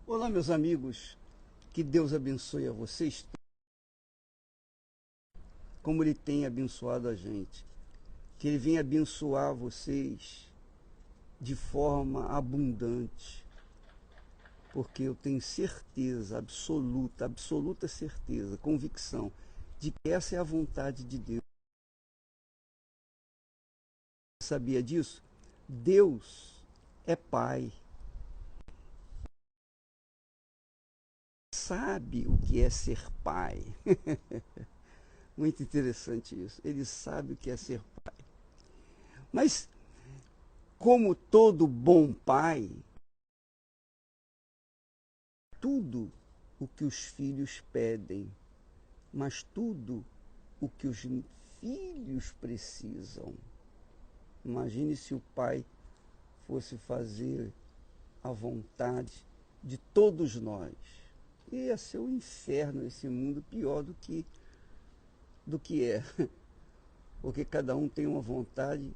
Olá, meus amigos, que Deus abençoe a vocês, como Ele tem abençoado a gente, que Ele venha abençoar vocês de forma abundante, porque eu tenho certeza, absoluta certeza, convicção, de que essa é a vontade de Deus. Sabia disso? Deus é Pai. Sabe o que é ser pai. Muito interessante isso. Ele sabe o que é ser pai. Mas, como todo bom pai, tudo o que os filhos pedem, mas tudo o que os filhos precisam. Imagine se o pai fosse fazer a vontade de todos nós. Ia ser um inferno esse mundo, pior do que é. Porque cada um tem uma vontade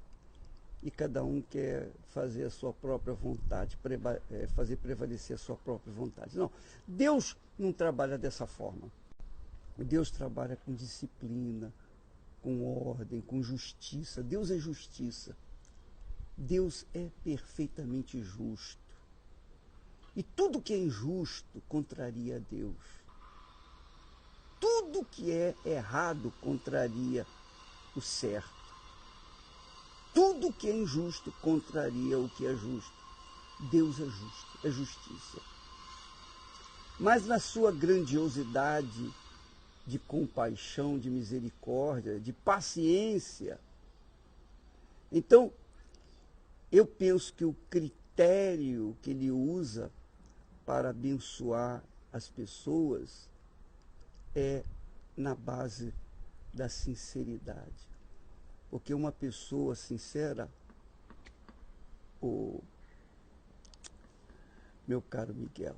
e cada um quer fazer a sua própria vontade, fazer prevalecer a sua própria vontade. Não, Deus não trabalha dessa forma. Deus trabalha com disciplina, com ordem, com justiça. Deus é justiça. Deus é perfeitamente justo. E tudo que é injusto contraria a Deus. Tudo que é errado contraria o certo. Tudo que é injusto contraria o que é justo. Deus é justo, é justiça. Mas na sua grandiosidade de compaixão, de misericórdia, de paciência, então eu penso que o critério que ele usa para abençoar as pessoas é na base da sinceridade. Porque uma pessoa sincera, meu caro Miguel,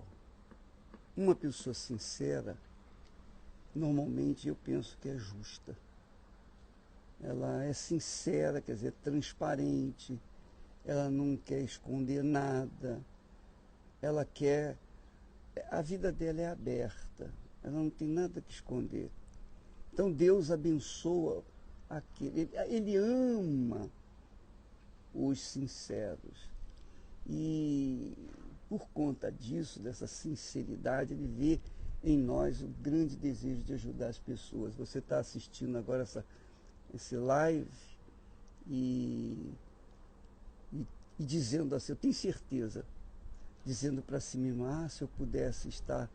uma pessoa sincera, normalmente eu penso que é justa. Ela é sincera, quer dizer, transparente, ela não quer esconder nada, ela quer... A vida dela é aberta, ela não tem nada que esconder. Então Deus abençoa aquele, ele ama os sinceros. E por conta disso, dessa sinceridade, ele vê em nós o grande desejo de ajudar as pessoas. Você está assistindo agora esse live e dizendo assim, eu tenho certeza, dizendo para si mesmo, se eu pudesse estar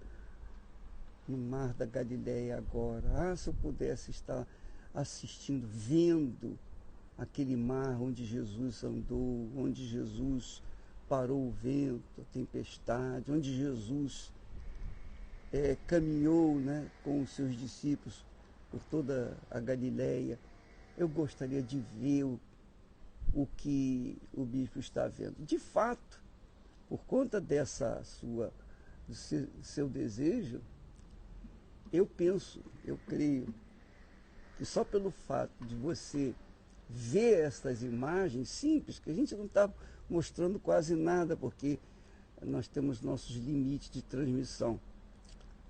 no mar da Galileia agora, se eu pudesse estar assistindo, vendo aquele mar onde Jesus andou, onde Jesus parou o vento, a tempestade, onde Jesus caminhou, né, com os seus discípulos por toda a Galileia. Eu gostaria de ver o que o bispo está vendo. De fato, por conta do seu desejo, eu creio, que só pelo fato de você ver estas imagens simples, que a gente não está mostrando quase nada, porque nós temos nossos limites de transmissão,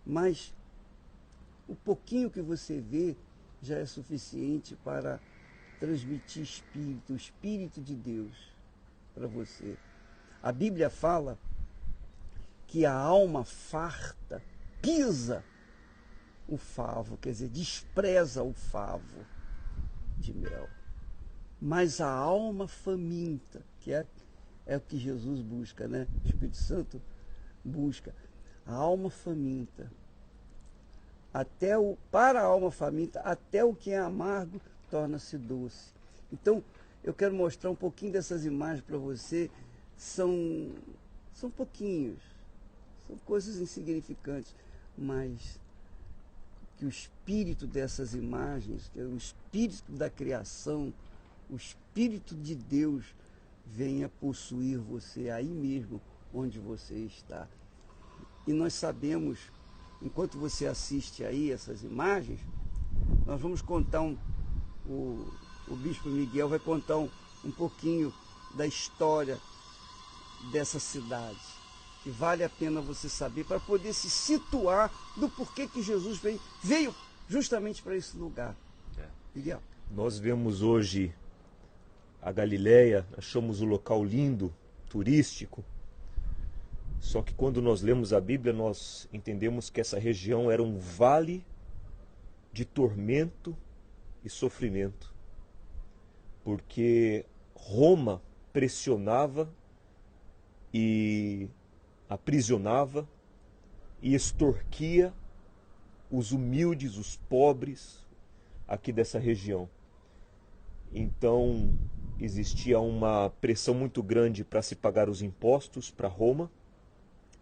mas o pouquinho que você vê já é suficiente para transmitir o Espírito de Deus para você. A Bíblia fala que a alma farta pisa o favo, quer dizer, despreza o favo de mel. Mas a alma faminta, que é o que Jesus busca, né? O Espírito Santo busca. A alma faminta, para a alma faminta, até o que é amargo torna-se doce. Então, eu quero mostrar um pouquinho dessas imagens para você. São pouquinhos, são coisas insignificantes, mas que o espírito dessas imagens, que é o espírito da criação, o Espírito de Deus venha possuir você aí mesmo onde você está. E nós sabemos, enquanto você assiste aí essas imagens, nós vamos contar o bispo Miguel vai contar um pouquinho da história dessa cidade. que vale a pena você saber para poder se situar do porquê que Jesus veio justamente para esse lugar. Miguel. Nós vemos hoje a Galileia, achamos o local lindo, turístico, só que quando nós lemos a Bíblia, nós entendemos que essa região era um vale de tormento e sofrimento, porque Roma pressionava e aprisionava e extorquia os humildes, os pobres aqui dessa região. Então existia uma pressão muito grande para se pagar os impostos para Roma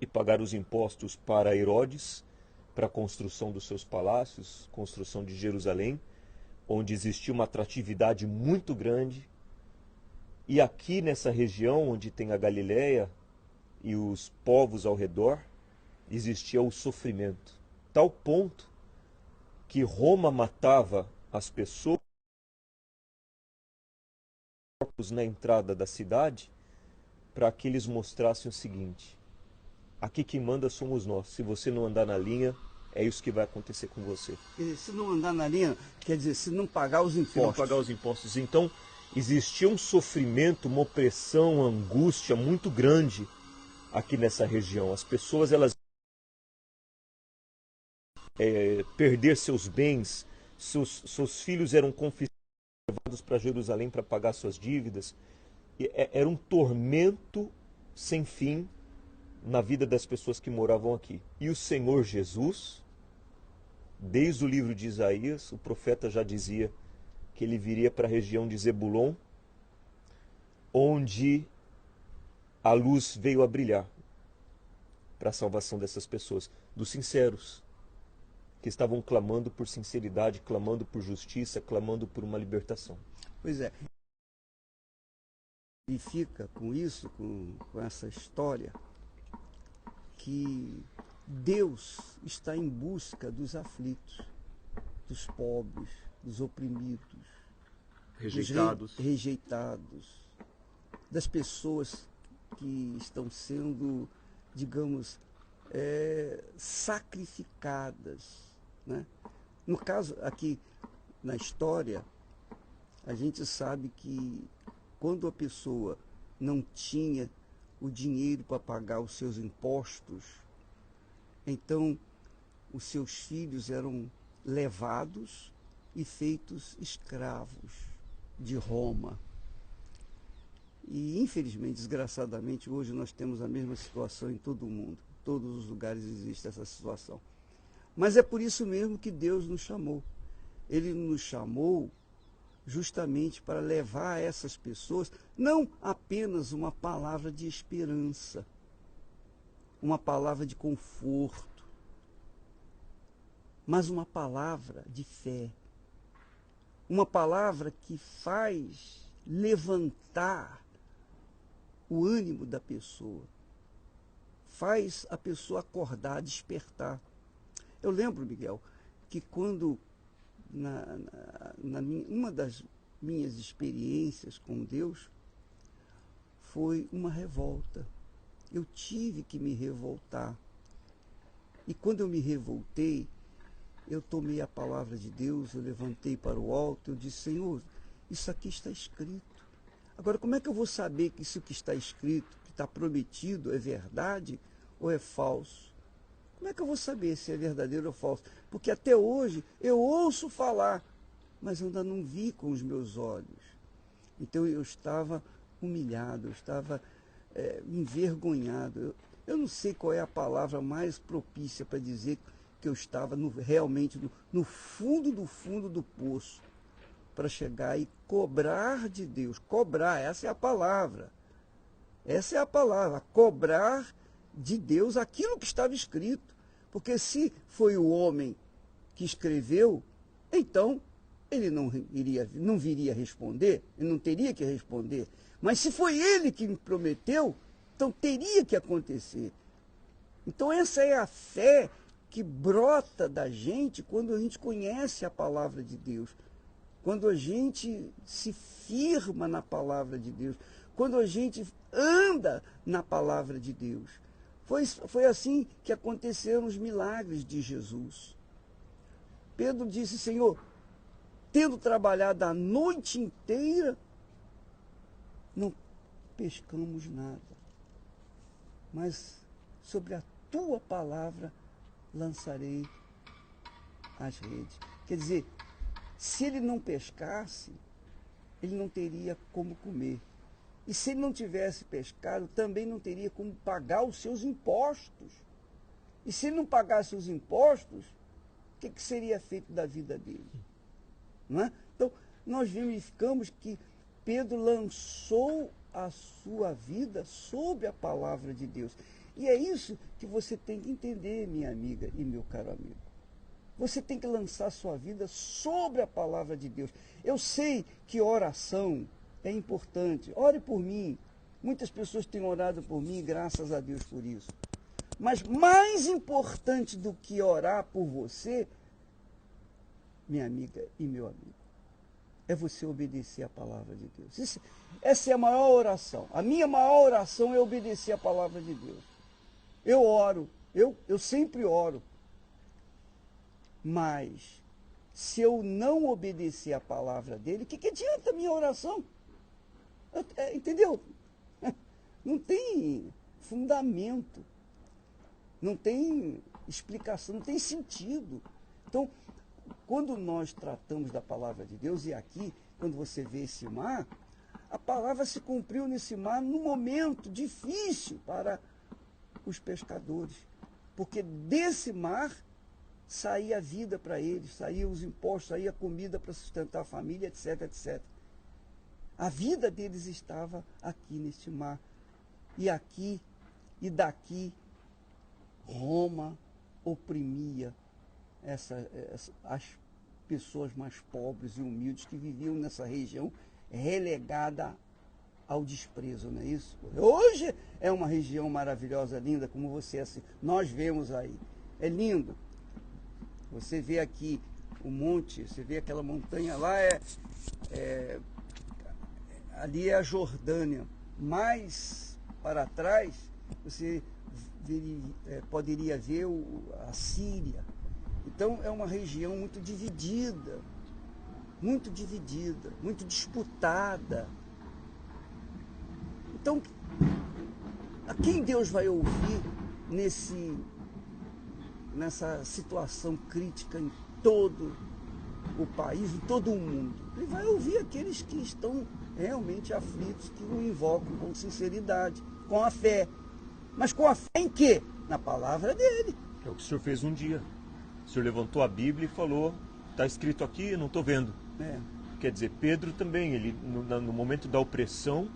e pagar os impostos para Herodes, para a construção dos seus palácios, construção de Jerusalém, onde existia uma atratividade muito grande. E aqui nessa região onde tem a Galileia e os povos ao redor, existia o sofrimento. Tal ponto que Roma matava as pessoas na entrada da cidade para que eles mostrassem o seguinte: aqui quem manda somos nós, se você não andar na linha, é isso que vai acontecer com você. Se não andar na linha, quer dizer, se não pagar os impostos. Se não pagar os impostos. Então, existia um sofrimento, uma opressão, uma angústia muito grande aqui nessa região. As pessoas, elas perder seus bens, seus filhos eram confiscados, levados para Jerusalém para pagar suas dívidas. Era um tormento sem fim na vida das pessoas que moravam aqui. E o Senhor Jesus, desde o livro de Isaías, o profeta já dizia que ele viria para a região de Zebulon, onde a luz veio a brilhar para a salvação dessas pessoas, dos sinceros, que estavam clamando por sinceridade, clamando por justiça, clamando por uma libertação. Pois é. E fica com isso, com essa história, que Deus está em busca dos aflitos, dos pobres, dos oprimidos, Rejeitados. Dos rejeitados, das pessoas que estão sendo, digamos, sacrificadas, né? No caso aqui, na história, a gente sabe que quando a pessoa não tinha o dinheiro para pagar os seus impostos, então os seus filhos eram levados e feitos escravos de Roma. E infelizmente, desgraçadamente, hoje nós temos a mesma situação em todo o mundo. Em todos os lugares existe essa situação. Mas é por isso mesmo que Deus nos chamou. Ele nos chamou justamente para levar a essas pessoas não apenas uma palavra de esperança, uma palavra de conforto, mas uma palavra de fé, uma palavra que faz levantar o ânimo da pessoa, faz a pessoa acordar, despertar. Eu lembro, Miguel, que quando uma das minhas experiências com Deus foi uma revolta. Eu tive que me revoltar. E quando eu me revoltei, eu tomei a palavra de Deus, eu levantei para o alto, eu disse: Senhor, isso aqui está escrito. Agora, como é que eu vou saber que isso que está escrito, que está prometido, é verdade ou é falso? Como é que eu vou saber se é verdadeiro ou falso? Porque até hoje eu ouço falar, mas ainda não vi com os meus olhos. Então eu estava humilhado, eu estava envergonhado. Eu não sei qual é a palavra mais propícia para dizer que eu estava realmente no fundo do poço, para chegar e cobrar de Deus. Cobrar, essa é a palavra. Essa é a palavra, cobrar de Deus aquilo que estava escrito. Porque se foi o homem que escreveu, então ele não viria responder, ele não teria que responder. Mas se foi ele que me prometeu, então teria que acontecer. Então essa é a fé que brota da gente quando a gente conhece a palavra de Deus. Quando a gente se firma na palavra de Deus. Quando a gente anda na palavra de Deus. Foi assim que aconteceram os milagres de Jesus. Pedro disse: Senhor, tendo trabalhado a noite inteira, não pescamos nada, mas sobre a tua palavra lançarei as redes. Quer dizer, se ele não pescasse, ele não teria como comer. E se ele não tivesse pescado, também não teria como pagar os seus impostos. E se ele não pagasse os impostos, o que seria feito da vida dele? Não é? Então, nós verificamos que Pedro lançou a sua vida sobre a palavra de Deus. E é isso que você tem que entender, minha amiga e meu caro amigo. Você tem que lançar a sua vida sobre a palavra de Deus. Eu sei que oração é importante. Ore por mim. Muitas pessoas têm orado por mim, graças a Deus por isso. Mas mais importante do que orar por você, minha amiga e meu amigo, é você obedecer a palavra de Deus. Essa é a maior oração. A minha maior oração é obedecer a palavra de Deus. Eu oro, eu sempre oro. Mas, se eu não obedecer a palavra dele, o que adianta a minha oração? Entendeu? Não tem fundamento, não tem explicação, não tem sentido. Então, quando nós tratamos da palavra de Deus, e aqui, quando você vê esse mar, a palavra se cumpriu nesse mar num momento difícil para os pescadores, porque desse mar saía a vida para eles, saía os impostos, saía a comida para sustentar a família, etc, etc. A vida deles estava aqui neste mar. E aqui e daqui, Roma oprimia as pessoas mais pobres e humildes que viviam nessa região, relegada ao desprezo, não é isso? Hoje é uma região maravilhosa, linda, como nós vemos aí. É lindo. Você vê aqui o monte, você vê aquela montanha lá, ali é a Jordânia. Mais para trás, você poderia ver a Síria. Então é uma região muito dividida, muito disputada. Então, a quem Deus vai ouvir nessa situação crítica em todo o país, em todo o mundo? Ele vai ouvir aqueles que estão realmente aflitos, que o invocam com sinceridade, com a fé. Mas com a fé em quê? Na palavra dele. É o que o senhor fez um dia. O senhor levantou a Bíblia e falou: está escrito aqui, eu não estou vendo. Quer dizer, Pedro também, ele no momento da opressão,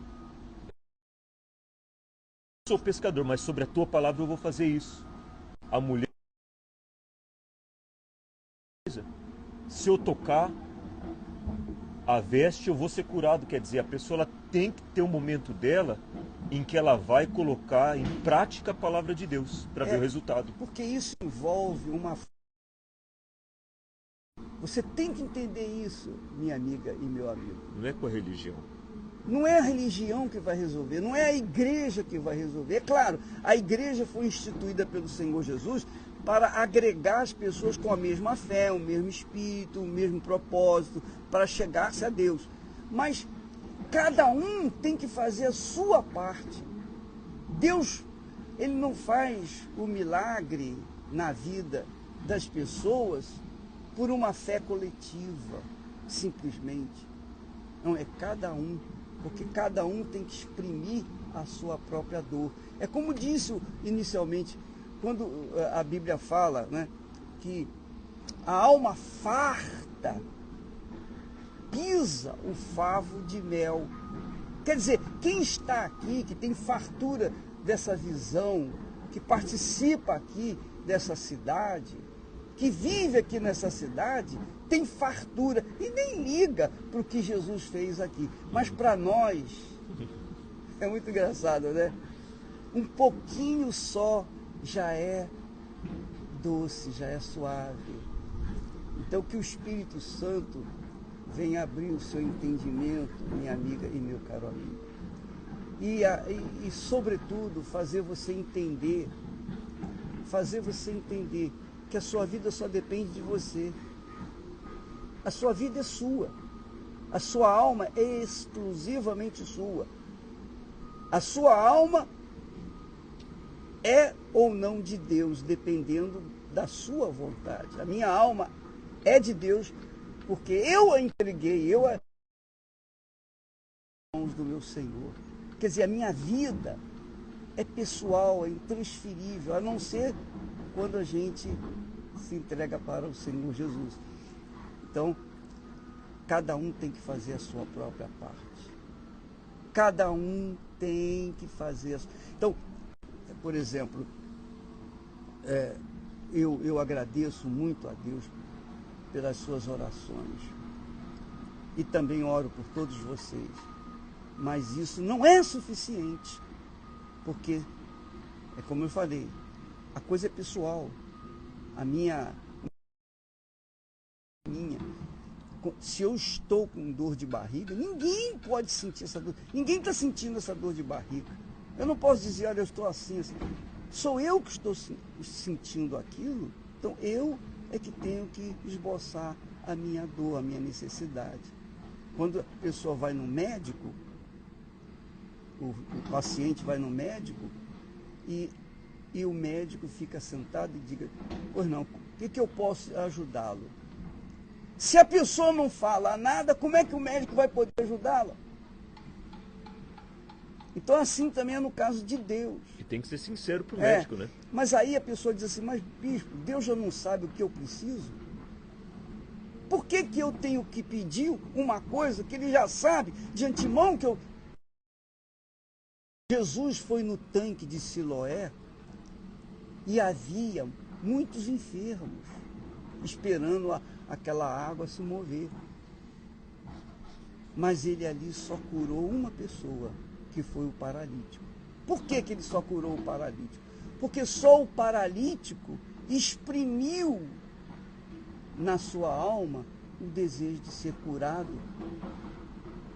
eu sou pescador, mas sobre a tua palavra eu vou fazer isso. A mulher, se eu tocar a veste, eu vou ser curado. Quer dizer, a pessoa ela tem que ter um momento dela em que ela vai colocar em prática a palavra de Deus para ver o resultado. Porque isso envolve uma... Você tem que entender isso, minha amiga e meu amigo. Não é com a religião. Não é a religião que vai resolver, não é a igreja que vai resolver. É claro, a igreja foi instituída pelo Senhor Jesus para agregar as pessoas com a mesma fé, o mesmo espírito, o mesmo propósito, para chegar-se a Deus. Mas cada um tem que fazer a sua parte. Deus, ele não faz o milagre na vida das pessoas por uma fé coletiva, simplesmente. Não, é cada um, porque cada um tem que exprimir a sua própria dor. É como disse inicialmente, quando a Bíblia fala, né, que a alma farta pisa o favo de mel. Quer dizer, quem está aqui, que tem fartura dessa visão, que participa aqui dessa cidade, que vive aqui nessa cidade, tem fartura e nem liga para o que Jesus fez aqui. Mas para nós, é muito engraçado, né? Um pouquinho só já é doce, já é suave. Então que o Espírito Santo venha abrir o seu entendimento, minha amiga e meu caro amigo. sobretudo, fazer você entender que a sua vida só depende de você. A sua vida é sua. A sua alma é exclusivamente sua. A sua alma é ou não de Deus, dependendo da sua vontade. A minha alma é de Deus, porque eu a entreguei, eu a mãos do meu Senhor. Quer dizer, a minha vida é pessoal, é intransferível, a não ser quando a gente se entrega para o Senhor Jesus. Então, cada um tem que fazer a sua própria parte. Cada um tem que fazer a sua... Então, por exemplo, eu agradeço muito a Deus pelas suas orações. E também oro por todos vocês. Mas isso não é suficiente. Porque, é como eu falei, a coisa é pessoal. A minha. Se eu estou com dor de barriga, ninguém pode sentir essa dor. Ninguém está sentindo essa dor de barriga. Eu não posso dizer, olha, eu estou assim. Sou eu que estou sentindo aquilo. Então eu é que tenho que esboçar a minha dor, a minha necessidade. Quando a pessoa vai no médico, o paciente vai no médico e o médico fica sentado e diga, pois não, o que eu posso ajudá-lo? Se a pessoa não fala nada, como é que o médico vai poder ajudá-la? Então assim também é no caso de Deus. E tem que ser sincero para o médico, né? Mas aí a pessoa diz assim, mas bispo, Deus já não sabe o que eu preciso? Por que eu tenho que pedir uma coisa que ele já sabe de antemão que eu... Jesus foi no tanque de Siloé e havia muitos enfermos esperando aquela água se mover. Mas ele ali só curou uma pessoa, que foi o paralítico. Por que ele só curou o paralítico? Porque só o paralítico exprimiu na sua alma o desejo de ser curado.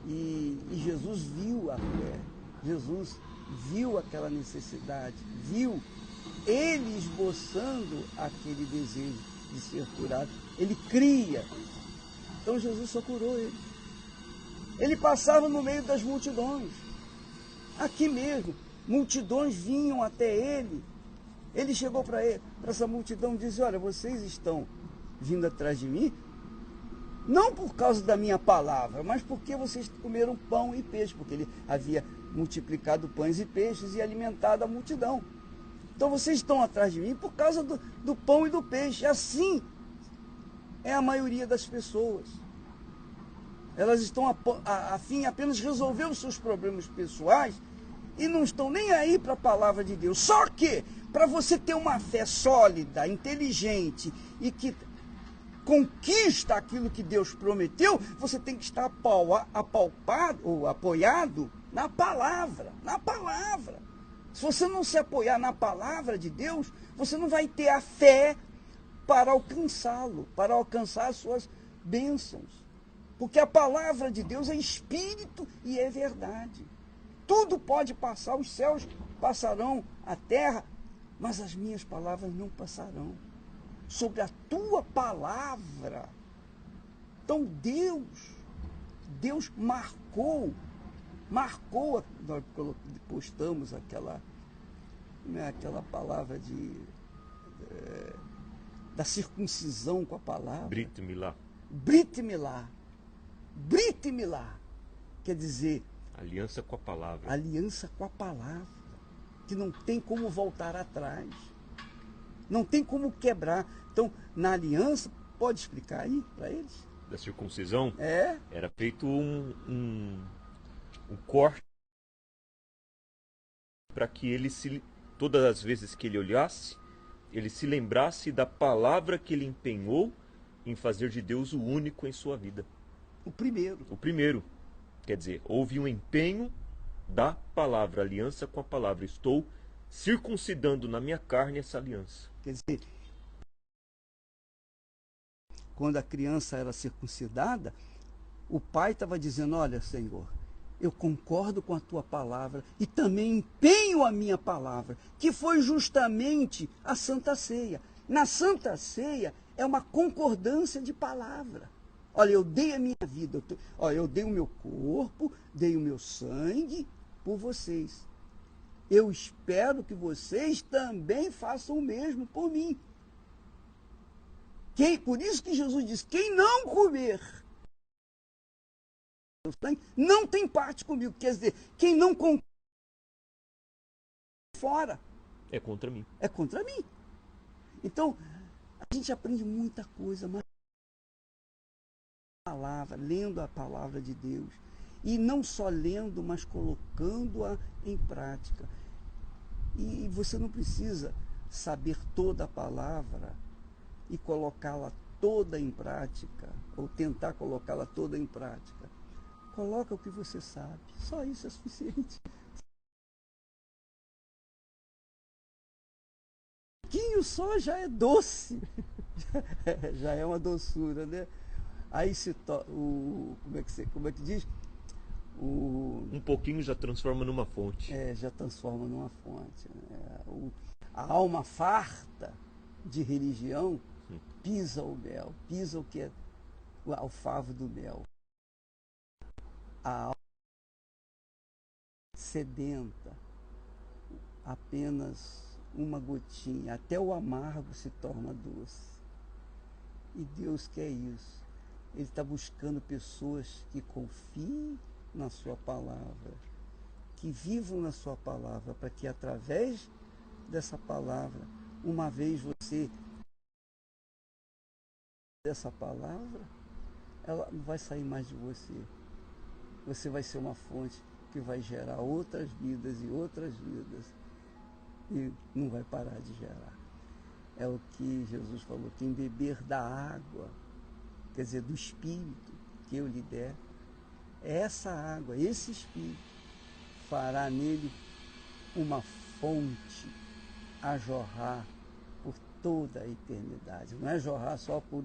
E Jesus viu a fé, Jesus viu aquela necessidade, viu ele esboçando aquele desejo de ser curado. Ele cria. Então Jesus só curou ele. Ele passava no meio das multidões. Aqui mesmo, multidões vinham até ele. Ele chegou para essa multidão e disse, olha, vocês estão vindo atrás de mim, não por causa da minha palavra, mas porque vocês comeram pão e peixe, porque ele havia multiplicado pães e peixes e alimentado a multidão. Então vocês estão atrás de mim por causa do pão e do peixe. Assim é a maioria das pessoas. Elas estão a fim apenas de resolver os seus problemas pessoais e não estão nem aí para a palavra de Deus. Só que, para você ter uma fé sólida, inteligente e que conquista aquilo que Deus prometeu, você tem que estar apalpado ou apoiado na palavra, na palavra. Se você não se apoiar na palavra de Deus, você não vai ter a fé para alcançá-lo, para alcançar as suas bênçãos. Porque a palavra de Deus é espírito e é verdade. Tudo pode passar, os céus passarão, a terra, mas as minhas palavras não passarão. Sobre a tua palavra. Então Deus marcou, nós postamos aquela palavra da circuncisão com a palavra. Brit Milá. Brit Milá. Brit Milá. Quer dizer... aliança com a palavra. Aliança com a palavra. Que não tem como voltar atrás. Não tem como quebrar. Então, na aliança, pode explicar aí para eles? Da circuncisão? É. Era feito um corte para que ele todas as vezes que ele olhasse, ele se lembrasse da palavra que ele empenhou em fazer de Deus o único em sua vida. O primeiro. O primeiro. Quer dizer, houve um empenho da palavra, aliança com a palavra. Estou circuncidando na minha carne essa aliança. Quer dizer, quando a criança era circuncidada, o pai estava dizendo, olha, Senhor, eu concordo com a tua palavra e também empenho a minha palavra, que foi justamente a Santa Ceia. Na Santa Ceia é uma concordância de palavra. Olha, eu dei a minha vida, eu dei o meu corpo, dei o meu sangue por vocês. Eu espero que vocês também façam o mesmo por mim. Por isso que Jesus disse, quem não comer meu sangue, não tem parte comigo. Quer dizer, quem não concorda fora. É contra mim. É contra mim. Então, a gente aprende muita coisa, mas lendo a palavra de Deus. E não só lendo, mas colocando-a em prática. E você não precisa saber toda a palavra e colocá-la toda em prática, ou tentar colocá-la toda em prática. Coloca o que você sabe. Só isso é suficiente. Um pouquinho só já é doce. Já é uma doçura, né? Aí como é que diz? Um pouquinho já transforma numa fonte. Já transforma numa fonte. A alma farta de religião pisa o mel, pisa o que é o favo do mel. A alma sedenta, apenas uma gotinha, até o amargo se torna doce. E Deus quer isso. Ele está buscando pessoas que confiem na sua palavra, que vivam na sua palavra, para que através dessa palavra, uma vez você dessa palavra, ela não vai sair mais de você. Você vai ser uma fonte que vai gerar outras vidas e outras vidas e não vai parar de gerar. É o que Jesus falou, quem beber da água, quer dizer, do Espírito que eu lhe der, essa água, esse Espírito, fará nele uma fonte a jorrar por toda a eternidade. Não é jorrar só por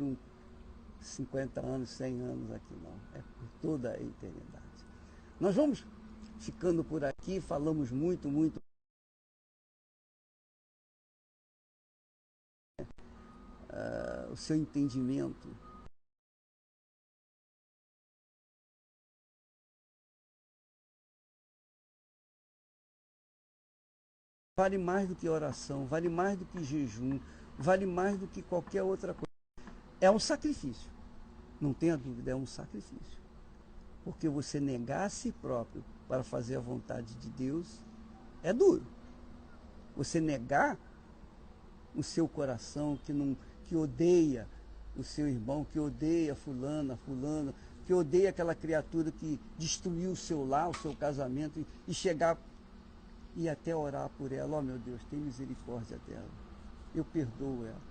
50 anos, 100 anos aqui, não. É por toda a eternidade. Nós vamos ficando por aqui, falamos muito o seu entendimento. Vale mais do que oração, vale mais do que jejum, vale mais do que qualquer outra coisa. É um sacrifício, não tenha dúvida, é um sacrifício. Porque você negar a si próprio para fazer a vontade de Deus é duro. Você negar o seu coração que odeia o seu irmão, que odeia fulana, que odeia aquela criatura que destruiu o seu lar, o seu casamento, e chegar e até orar por ela, ó meu Deus, tem misericórdia dela, eu perdoo ela.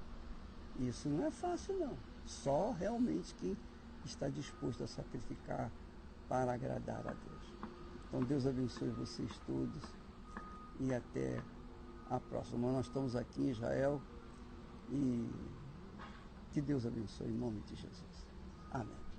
Isso não é fácil não, só realmente quem está disposto a sacrificar para agradar a Deus. Então Deus abençoe vocês todos e até a próxima. Nós estamos aqui em Israel e que Deus abençoe em nome de Jesus. Amém.